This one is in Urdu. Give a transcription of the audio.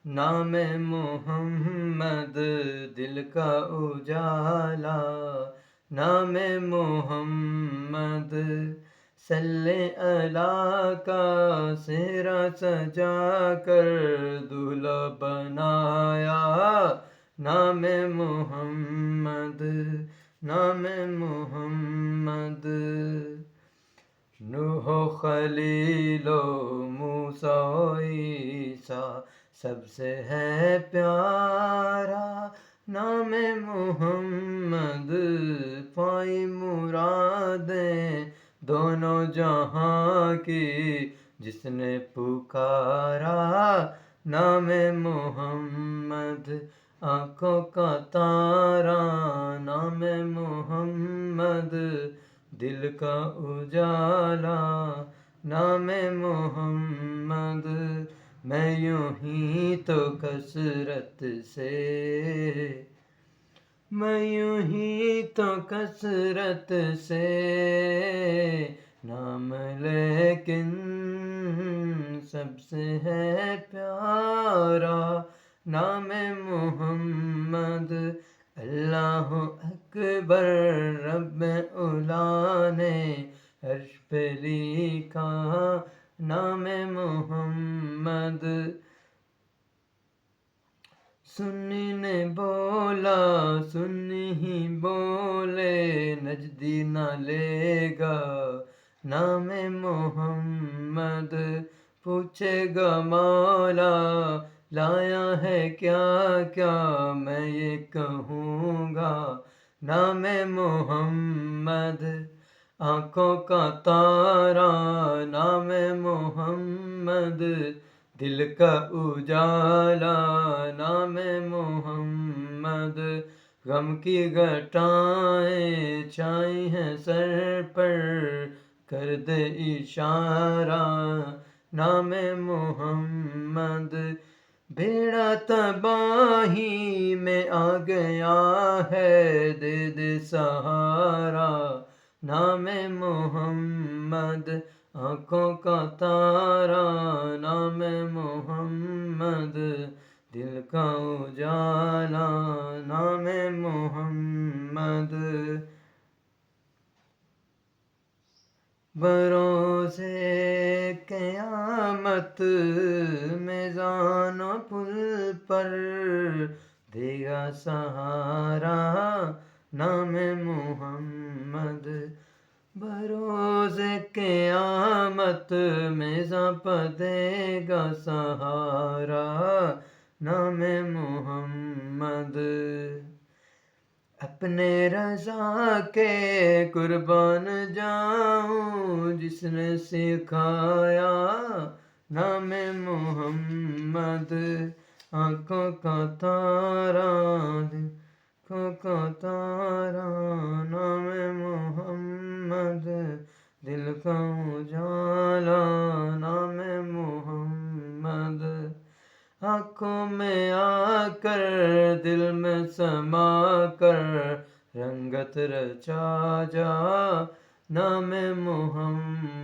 نام محمد دل کا اجالا، نام محمد صلی اللہ کا سہرا سجا کر دلہا بنایا، نام محمد، نام محمد۔ نوح و خلیل و موسیٰ و عیسیٰ سب سے ہے پیارا، نام محمد پائی مرادیں دونوں جہاں کی جس نے پکارا، نام محمد آنکھوں کا تارا، نام محمد دل کا اجالا، نام محمد۔ میں یوں ہی تو کثرت سے، میں یوں ہی تو کثرت سے نام، لیکن سب سے ہے پیارا، نام محمد۔ اللہ اکبر رب اولا نے عرش پہ لکھا، نام محمد۔ سنی نے بولا سنی ہی بولے، نجدی نہ لے گا نام محمد۔ پوچھے گا مولا لایا ہے کیا کیا، میں یہ کہوں گا نام محمد۔ آنکھوں کا تارا نام محمد، دل کا اجالا نام محمد۔ غم کی گھٹائیں چھائی ہیں سر پر، کر دے اشارہ نام محمد۔ بیڑا تباہی میں آ گیا ہے، دے دے سہارا نام محمد۔ آنکھوں کا تارا نام محمد، دل کا اجالا نام محمد۔ بروز قیامت میزان و پل پر دے گا سہارا نام محمد۔ بروز قیامت میزاں پر دے گا سہارا نام محمد۔ اپنے رضا کے قربان جاؤں جس نے سکھایا نام محمد۔ آنکھوں کا تارا آنکھوں کا تارا نام محمد، دل کا اجالا نام محمد۔ آنکھوں میں آ کر دل میں سما کر رنگت رچا جا نام محمد۔